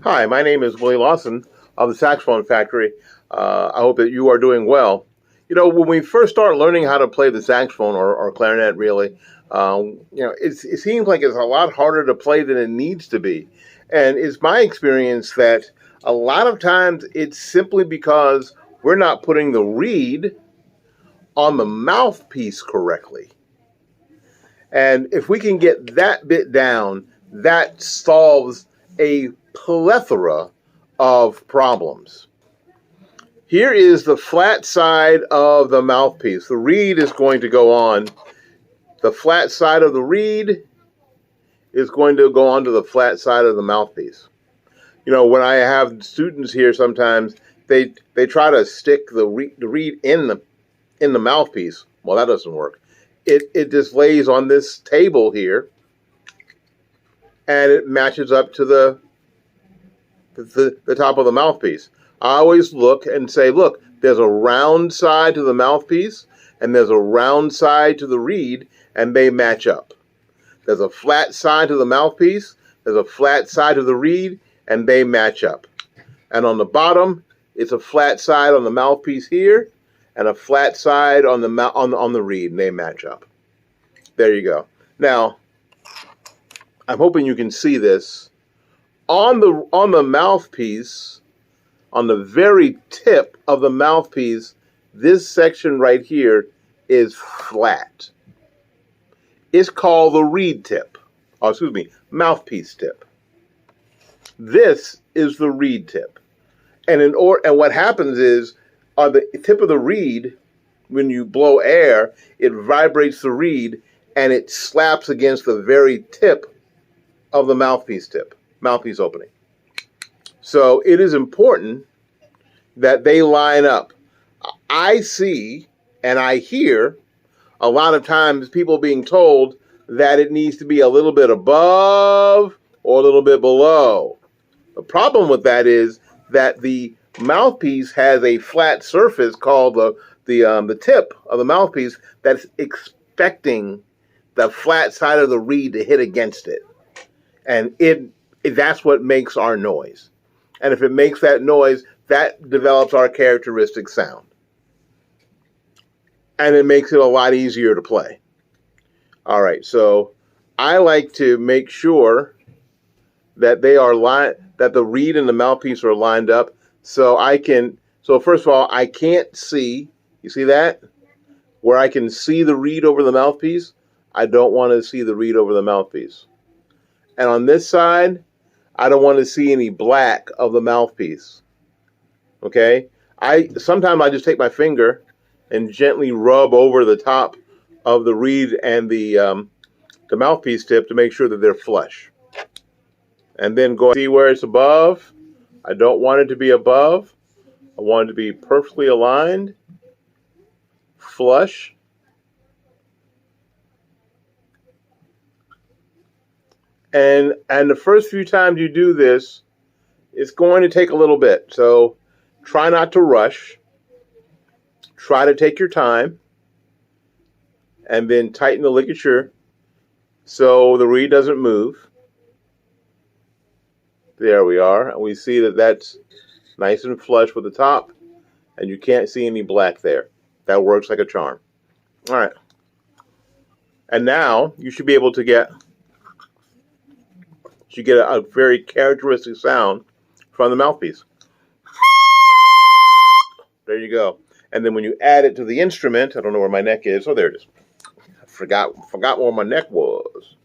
Hi, my name is Willie Lawson of the Saxophone Factory. I hope that you are doing well. You know, when we first start learning how to play the saxophone or clarinet, really, it seems like it's a lot harder to play than it needs to be. And it's my experience that a lot of times it's simply because we're not putting the reed on the mouthpiece correctly. And if we can get that bit down, that solves a plethora of problems. Here is the flat side of the mouthpiece. The reed is going to go on. The flat side of the reed is going to go onto the flat side of the mouthpiece. You know, when I have students here, sometimes they try to stick the reed in the mouthpiece. Well, that doesn't work. It just lays on this table here, and it matches up to the top of the mouthpiece. I always look and say, look, there's a round side to the mouthpiece, and there's a round side to the reed, and they match up. There's a flat side to the mouthpiece, there's a flat side to the reed, and they match up. And on the bottom, it's a flat side on the mouthpiece here, and a flat side on the reed, and they match up. There you go. Now, I'm hoping you can see this. On the mouthpiece, on the very tip of the mouthpiece, this section right here is flat. It's called the reed tip. Oh, excuse me, mouthpiece tip. This is the reed tip. And what happens is, on the tip of the reed, when you blow air, it vibrates the reed and it slaps against the very tip of the mouthpiece opening. So it is important that they line up. I see and I hear a lot of times people being told that it needs to be a little bit above or a little bit below. The problem with that is that the mouthpiece has a flat surface called the tip of the mouthpiece that's expecting the flat side of the reed to hit against it. And that's what makes our noise. And if it makes that noise, that develops our characteristic sound. And it makes it a lot easier to play. All right, so I like to make sure that that the reed and the mouthpiece are lined up so first of all, I can't see, you see that? Where I can see the reed over the mouthpiece, I don't want to see the reed over the mouthpiece. And on this side, I don't want to see any black of the mouthpiece. Okay? Sometimes I just take my finger and gently rub over the top of the reed and the mouthpiece tip to make sure that they're flush. And then go see where it's above. I don't want it to be above. I want it to be perfectly aligned, flush. And the first few times you do this, it's going to take a little bit. So try not to rush. Try to take your time. And then tighten the ligature so the reed doesn't move. There we are. And we see that that's nice and flush with the top. And you can't see any black there. That works like a charm. All right. And now you should be able to get a very characteristic sound from the mouthpiece. There you go. And then when you add it to the instrument, I don't know where my neck is. Oh, there it is. I forgot where my neck was.